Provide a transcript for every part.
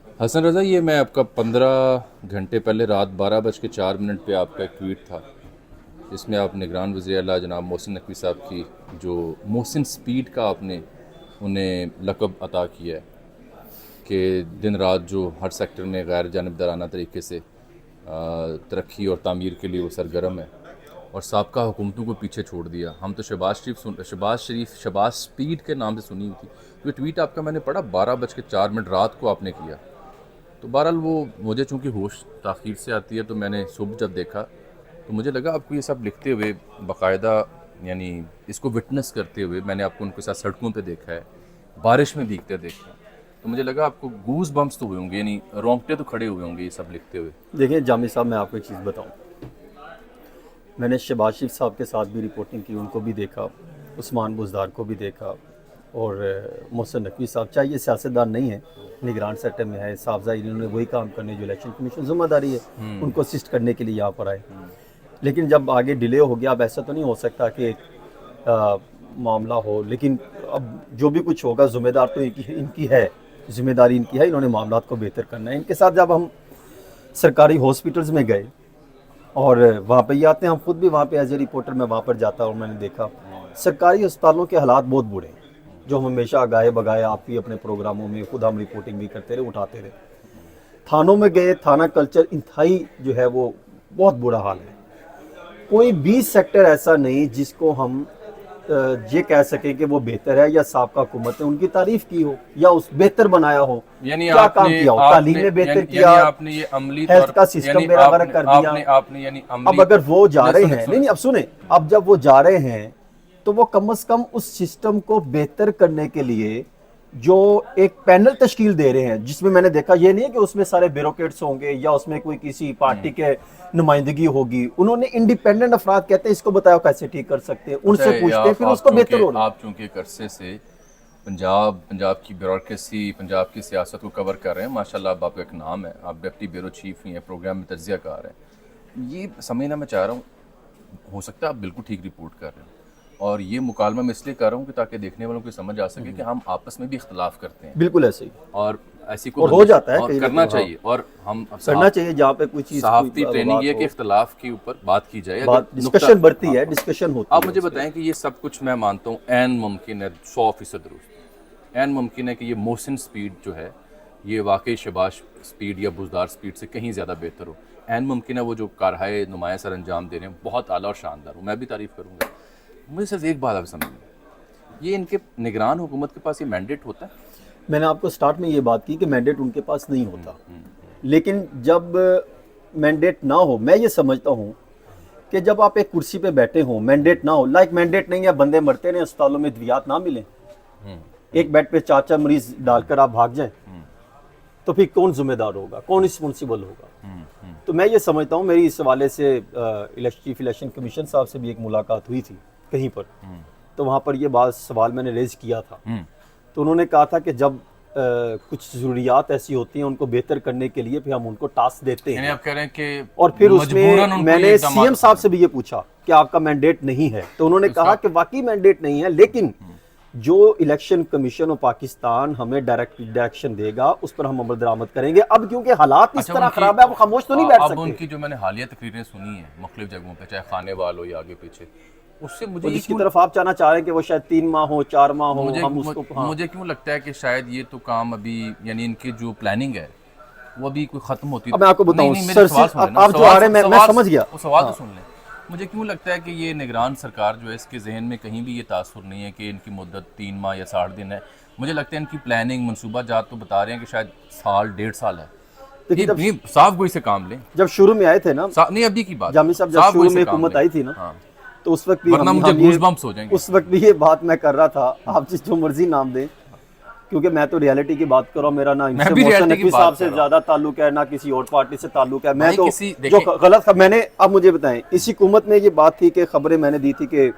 हसन रज़ा, ये मैं आपका 15 घंटे पहले रात 12:04 पे आपका एक ट्वीट था जिसमें आप निगरान वज़ीर आला जनाब मोहसिन नकवी साहब की जो मोहसिन स्पीड का आपने उन्हें लक़ब अता किया है कि दिन रात जो हर सेक्टर में गैर जानिबदाराना तरीके से तरक्की और तामीर के लिए वो सरगर्म है और साबका हुकूमतों को पीछे छोड़ दिया। हम तो शहबाज स्पीड के नाम से सुनी हुई थी। तो ये ट्वीट आपका मैंने पढ़ा 12:04 रात को आपने किया। तो बहरहाल वो मुझे चूँकि होश ताख़ीर से आती है, तो मैंने सुबह जब देखा तो मुझे लगा आपको ये सब लिखते हुए बाकायदा, यानी इसको विटनेस करते हुए मैंने आपको उनके साथ सड़कों पे देखा है, बारिश में भीगते देखा। तो मुझे लगा आपको गूज बम्स तो हुए होंगे, यानी रोंगटे तो खड़े हुए होंगे ये सब लिखते हुए। देखिए जामी साहब, मैं आपको एक चीज़ बताऊं, मैंने शहबाज शरीफ साहब के साथ भी रिपोर्टिंग की, उनको भी देखा, उस्मान बुज़दार को भी देखा, और मोहसिन नकवी साहब, चाहे ये सियासतदान नहीं है, निगरान सेक्टर में है, साहबजा इन्होंने वही काम करने जो इलेक्शन कमीशन जिम्मेदारी है उनको असिस्ट करने के लिए यहाँ पर आए। लेकिन जब आगे डिले हो गया, अब ऐसा तो नहीं हो सकता कि मामला हो, लेकिन अब जो भी कुछ होगा जिम्मेदार तो इनकी है, जिम्मेदारी इनकी है, इन्होंने मामला को बेहतर करना है। इनके साथ जब हम सरकारी हॉस्पिटल्स में गए और वहाँ पे ये आते हैं, हम खुद भी वहाँ पे एज ए रिपोर्टर मैं वहाँ पर जाता और मैंने देखा सरकारी अस्पतालों के हालात बहुत बुरे हैं, जो हम हमेशा आगाहे बगाए आप भी अपने प्रोग्रामों में खुद हम रिपोर्टिंग भी करते रहे, उठाते रहे। थानों में गए, थाना कल्चर इंतहाई जो है वो बहुत बुरा हाल है। कोई भी सेक्टर ऐसा नहीं जिसको हम ये कह सकें कि वो बेहतर है या साबका हुकूमत ने उनकी तारीफ की हो या उस बेहतर बनाया हो। यानी क्या आपने काम किया हो, तालीम में बेहतर किया, आपने ये अमली हेल्थ का सिस्टम बेड़ा गर्क कर दिया। आपने यानी अब अगर वो जा रहे हैं, नहीं, अब सुने, अब जब वो जा रहे हैं तो वो कम से कम उस सिस्टम को बेहतर करने के लिए जो एक पैनल तश्कील दे रहे हैं, जिसमें मैंने देखा ये नहीं है कि उसमें सारे ब्यूरोक्रेट्स होंगे या उसमें कोई किसी पार्टी के नुमाइंदगी होगी, उन्होंने इंडिपेंडेंट अफराद कहते हैं इसको बताओ कैसे ठीक कर सकते हैं, उनसे पूछते हैं, फिर उसको बेहतर होना। आप चूंकि एक अरसे से पंजाब की ब्यूरोक्रेसी, पंजाब की सियासत को कवर कर रहे हैं, माशाल्लाह आपका एक नाम है, आप डिप्टी ब्यूरो चीफ ही हैं, प्रोग्राम में तज्जिया कार हैं। ये समझना मैं चाह रहा हूँ, हो सकता है आप बिल्कुल ठीक रिपोर्ट कर रहे हैं, और ये मुकालमा मैं इसलिए कर रहा हूँ कि ताकि देखने वालों को समझ आ सके कि हम आपस में भी इख्तलाफ करते हैं। बिल्कुल ऐसे ही, और ऐसी और हो जाता है, और करना चाहिए, और हम करना चाहिए जहाँ पे कोई चीज़ सहाफ़ती ट्रेनिंग ये कि इख्तलाफ के ऊपर बात की जाए, बात डिस्कशन बढ़ती है, डिस्कशन होती है। आप मुझे बताएं कि ये सब कुछ मैं मानता हूँ ऐन मुमकिन है, 100% दुरुस्त, ऐन मुमकिन है कि ये मोहसिन स्पीड जो है ये वाकई शहबाज स्पीड या बुज़दार स्पीड से कहीं ज़्यादा बेहतर हो। ऐन मुमकिन है वो जो कारहाए नुमाया सर अंजाम दे रहे हैं बहुत आला और शानदार हो, मैं भी तारीफ़ करूँगा। मुझे सिर्फ एक बात आप समझ, ये इनके निगरान हुकूमत के पास ये मैंडेट होता है। मैंने आपको स्टार्ट में ये बात की कि मैंडेट उनके पास नहीं होता, लेकिन जब मैंडेट ना हो, मैं ये समझता हूँ कि जब आप एक कुर्सी पे बैठे हो, मैंडेट ना हो, लाइक मैंडेट नहीं है बंदे मरते रहे, अस्पतालों में दवियात ना मिले, एक बेड पे 4 मरीज डालकर आप भाग जाएं, तो फिर कौन जिम्मेदार होगा, कौन रिस्पॉन्सिबल होगा। तो मैं ये समझता हूँ, मेरी इस हवाले से चीफ इलेक्शन कमीशन साहब से भी एक मुलाकात हुई थी कहीं पर, तो वहाँ पर ये बात सवाल मैंने रेज किया था, तो उन्होंने कहा था कि जब कुछ ज़रूरियात ऐसी होती हैं उनको बेहतर करने के लिए फिर हम उनको टास्क देते हैं। आप कह रहे हैं कि और फिर उसमें मैंने सीएम साहब से भी ये पूछा कि आपका मैंडेट नहीं है, तो उन्होंने कहा कि वाकई मैंडेट नहीं है, लेकिन जो इलेक्शन कमीशन ऑफ पाकिस्तान हमें डायरेक्शन देगा उस पर हम अमल दरामद करेंगे। अब क्योंकि हालात इस तरह खराब है, अब खामोश तो नहीं बैठ सकते। अब उनकी जो मैंने हालिया तकरीरें सुनी है मुख्तलिफ जगहों पे, चाहे खाने वाल हो या आगे पीछे, उससे मुझे जिसकी तरफ आप जाना चाह रहे हैं कि वो शायद 3 माह हो, 4 माह हो, हम उसको मुझे क्यों लगता है कि शायद ये तो काम अभी, यानी इनकी जो प्लानिंग है वो अभी कोई खत्म होती है। मैं आपको बताऊं सर, आप जो आ रहे हैं मैं समझ गया, वो सवाल तो सुन लें। मुझे क्यों लगता है कि ये निगरान सरकार जो है इसके जहन में कहीं भी ये तासुर नहीं है कि इनकी मुद्दत 3 माह या 60 दिन है। मुझे लगता है इनकी प्लानिंग मनसूबा जात तो बता रहे हैं कि शायद साल 1.5 साल है। ये साफ गोई से काम लें। जब शुरू में आए थे ना, नहीं अभी की बात, जामी साहब जब शुरू में हुकूमत आई थी ना, तो उस वक्त भी मुझे गूज़बम्प्स हो जाएंगे, उस वक्त भी ये बात मैं कर रहा था, आप जिस जो मर्जी नाम दें, क्योंकि मैं तो रियलिटी की बात कर रहा हूँ, मेरा ना इनसे मोहसिन नकवी साहब से ज्यादा ताल्लुक है, ना किसी और पार्टी से ताल्लुक है। मैं तो जो गलत, मैंने, अब मुझे बताएं, इसी हुकूमत में ये बात थी कि खबरें मैंने दी थी कि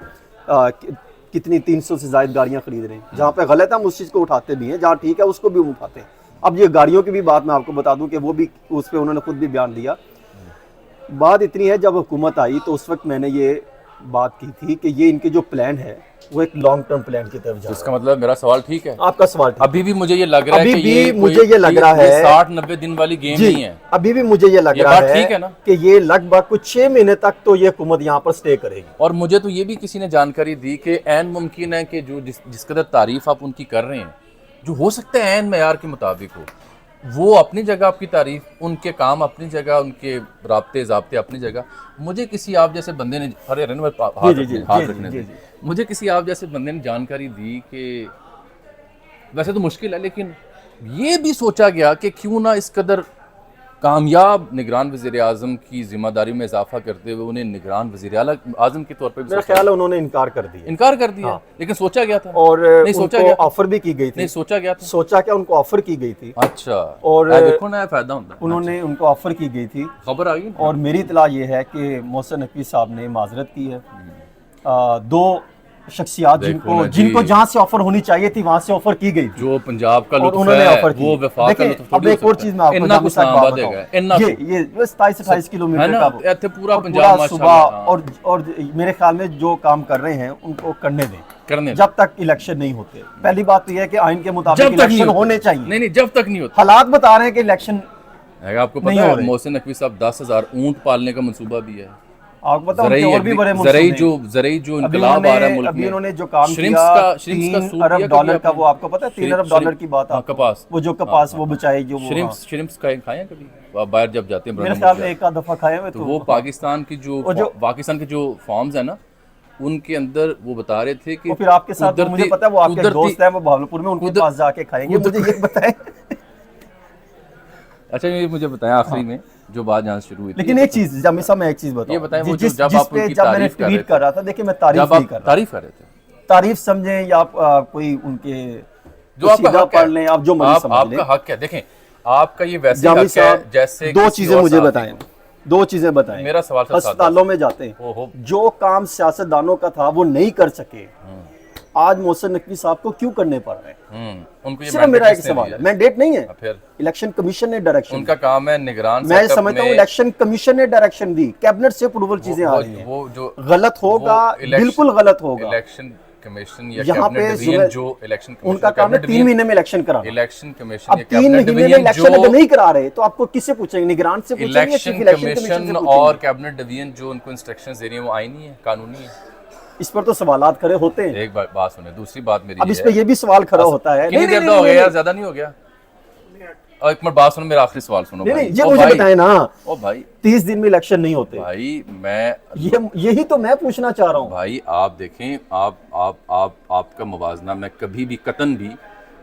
कितनी 300 से ज्यादा गाड़ियां खरीद रहे हैं, जहाँ पे गलत है हम उस चीज़ को उठाते भी हैं, जहाँ ठीक है उसको भी हम उठाते हैं। अब ये गाड़ियों की भी बात मैं आपको बता दूं कि वो भी उस पर उन्होंने खुद भी बयान दिया। बात इतनी है, जब हुकूमत आई तो उस वक्त मैंने ये बात की थी कि ये इनके जो प्लान है वो एक लॉन्ग टर्म प्लान की तरफ जा रहा इसका मतलब मेरा सवाल ठीक है? है। आपका सवाल ठीक अभी भी मुझे ये लग रहा है अभी कि भी ये मुझे ये लग रहा है 60-90 दिन वाली गेम जी, नहीं है। अभी भी मुझे ये लग ये रहा बात है ठीक है ना? कि ये लगभग कुछ 6 महीने तक तो ये हुकूमत यहाँ पर स्टे करेगी। और मुझे तो ये भी किसी ने जानकारी दी कि ऐन मुमकिन है कि जो जिस कदर तारीफ आप उनकी कर रहे हैं, जो हो सकता है ऐन मेयार के मुताबिक हो, वो अपनी जगह आपकी तारीफ, उनके काम अपनी जगह, उनके राब्ते ज़ाब्ते अपनी जगह। मुझे किसी आप जैसे बंदे ने हाथ रखने दें, मुझे किसी आप जैसे बंदे ने जानकारी दी कि वैसे तो मुश्किल है, लेकिन ये भी सोचा गया कि क्यों ना इस कदर कामयाब निगरान वज़ीर आज़म की जिम्मेदारी में इजाफा करते हुए उन्हें निगरान वज़ीर आज़म के तौर पर मेरा ख्याल है उन्होंने इनकार कर दिया। हाँ। लेकिन सोचा गया था और नहीं, सोचा उनको गया था। ऑफर भी की गई थी। नहीं, सोचा गया था। सोचा क्या, उनको ऑफर की गई थी। अच्छा, और देखो ना फायदा होता है। उन्होंने उनको ऑफर की गई थी। खबर आ गई और मेरी इतला ये है कि मोहसिन नकवी साहब ने माजरत की है। दो शख्सियात जिनको जहाँ से ऑफर होनी चाहिए थी वहाँ से ऑफर की गई थी, जो पंजाब का और उन्होंने ऑफर की। वो वफाक का देखिए, अब एक और चीज मैं आपको जामी साहब बात बताऊं, ये 27-28 किलोमीटर का ऐसे पूरा पंजाब सुबह और मेरे ख्याल में जो काम कर रहे हैं उनको करने दें जब तक इलेक्शन नहीं होते। पहली बात तो यह है कि आइन के मुताबिक इलेक्शन होने चाहिए। नहीं, जब तक नहीं होता। हालात बता रहे हैं कि इलेक्शन आपको पता है मोहसिन नकवी साहब 10,000 ऊंट पालने का मंसूबा भी है। आपको पता है और भी बड़े ज़राई जो इनकलाब आ रहा है मुल्क में, अभी उन्होंने जो काम किया 3 अरब डॉलर का, वो आपको पता है 3 अरब डॉलर की बात है। कपास, वो जो कपास वो बचाई, जो श्रिम्प्स खाए कभी बाहर जब जाते हैं? मेरे ख्याल में एक आध दफा खाए हुए। तो वो पाकिस्तान की जो फार्म्स है ना, उनके अंदर वो बता रहे थे कि फिर आपके साथ मुझे पता है वो आपके दोस्त हैं, वो भावलपुर में, उनके पास जाके खाएंगे। मुझे ये बताएं। अच्छा, ये मुझे बताएं आखिरी में जो बात यहाँ शुरू हुई थी। लेकिन एक चीज जामी साहब, मैं एक चीज बताऊं, ये बताएं, वो जिस जब आप उनकी जब मैंने ट्वीट कर रहा था, देखिए मैं तारीफ नहीं कर रहा, तारीफ कर रहे थे, तारीफ समझें या कोई उनके जो आपका पढ़ लें, आप जो मर्जी समझ लें, आपका हक है। देखें, आपका ये वैसे हक है जैसे दो चीजें मुझे बताएं, दो चीजें बताएं। मेरा सवाल अस्पतालों में जाते हैं, जो काम सियासतदानों का था वो नहीं कर सके, आज मोहसिन नकवी साहब को क्यों करने पड़ रहे हैं? उनको ये सिर्फ मेरा एक सवाल है, मैंडेट नहीं है, फिर इलेक्शन कमीशन ने डायरेक्शन, उनका काम है निगरान। मैं समझता हूँ इलेक्शन कमीशन ने डायरेक्शन दी, कैबिनेट से अप्रूवल चीजें आ रही हैं। वो जो गलत होगा, बिल्कुल गलत होगा। इलेक्शन कमीशन या यहाँ पे जो इलेक्शन कमीशन, उनका काम है 3 महीने में इलेक्शन कराना। इलेक्शन कमीशन अब 3 महीने में इलेक्शन अगर नहीं करा रहे तो आपको किससे पूछेंगे? निगरान से पूछेंगे? इलेक्शन कमीशन और कैबिनेट डिवीजन जो उनको इंस्ट्रक्शंस दे रही है वो आईनी है, कानूनी है। इस पर तो सवालात खड़े होते हैं। एक बात सुने, दूसरी बात मेरी अब इस पे ये भी सवाल खड़ा होता है, कितनी देर हो गया यार, ज्यादा नहीं हो गया? और एक मिनट बात सुनो, मेरा आखिरी सवाल सुनो। नहीं, ये मुझे बताएं ना। ओ भाई, 30 दिन में इलेक्शन नहीं होते भाई। मैं यही तो मैं पूछना चाह रहा हूँ भाई। आप देखें, आपका मुवाजना मैं कभी भी कतन भी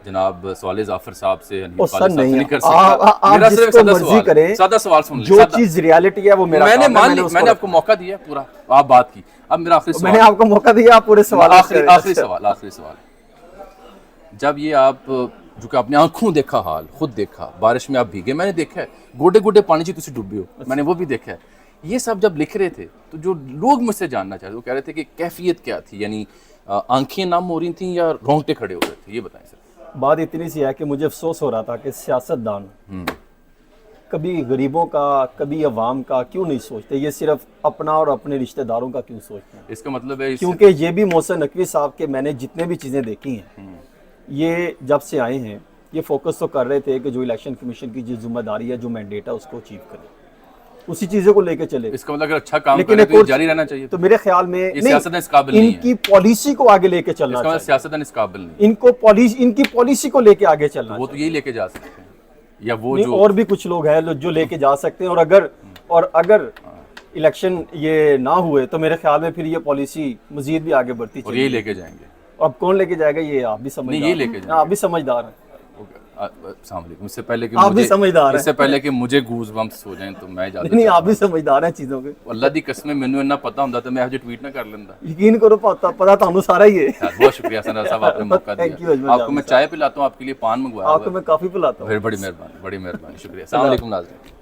जनाब सवाल जाफर साहब से नहीं कर सकता। आप जिसको मर्जी करें, सादा सवाल सुन, जो चीज रियलिटी है वो मेरा मैंने मान ली, मैंने आपको मौका दिया पूरा, आप बात की। अब मेरा आखिरी सवाल, मैंने आपको मौका दिया, आप पूरे सवाल, आखिरी सवाल, जब ये आप जो कि अपने आंखों देखा हाल, खुद देखा, बारिश में आप भीगे, मैंने देखा है, गोडे गोडे पानी च तुसी डूबे हो, मैंने वो भी देखा है। ये सब जब लिख रहे थे तो जो लोग मुझसे जानना चाहते, वो कह रहे थे कि कैफियत क्या थी, यानी आंखें नम हो रही थी या रोंगटे खड़े हो रहे थे? ये बताएं सर। बात इतनी सी है कि मुझे अफसोस हो रहा था कि सियासतदान कभी गरीबों का, कभी अवाम का क्यों नहीं सोचते, ये सिर्फ अपना और अपने रिश्तेदारों का क्यों सोचते हैं? इसका मतलब है क्योंकि ये भी मोहसिन नकवी साहब के मैंने जितने भी चीज़ें देखी हैं, ये जब से आए हैं ये फोकस तो कर रहे थे कि जो इलेक्शन कमीशन की जो जिम्मेदारी है, जो मैंडेट है, उसको अचीव करें, उसी चीज़ों को लेके चले। इसका मतलब अगर अच्छा काम करें तो जारी रहना चाहिए। तो मेरे ख्याल में सियासतदान इस काबिल नहीं है, इनकी पॉलिसी को आगे लेके चलना चाहिए। सियासतदान इस काबिल नहीं, इनकी पॉलिसी को लेके आगे चलना, वो तो यही लेके जा सकते हैं, या वो जो और भी कुछ लोग हैं जो लेके जा सकते हैं। और अगर इलेक्शन ये ना हुए तो मेरे ख्याल में फिर ये पॉलिसी मजीद भी आगे बढ़ती और यही लेके जाएंगे। अब कौन लेके जाएगा ये आप भी समझदार, आप भी समझदार हैं। इससे पहले कि आप भी समझदार हैं, इससे पहले कि मुझे गूज बम्प्स हो जाएं तो मैं नहीं, आप भी समझदार हैं चीज़ों के। अल्लाह दी कसम, मैनू इतना पता होता तो मैं आज ट्वीट ना कर लेंदा। यकीन करो, पता तानू सारा ही है। बहुत शुक्रिया सना साहब, आपने मौका दिया। आपको मैं चाय पिलाता हूँ, आपके लिए पान मंगवाया, आपको मैं काफी पिलाता हूँ। बड़ी मेहरबानी, शुक्रिया। अस्सलाम वालेकुम नाज़रीन।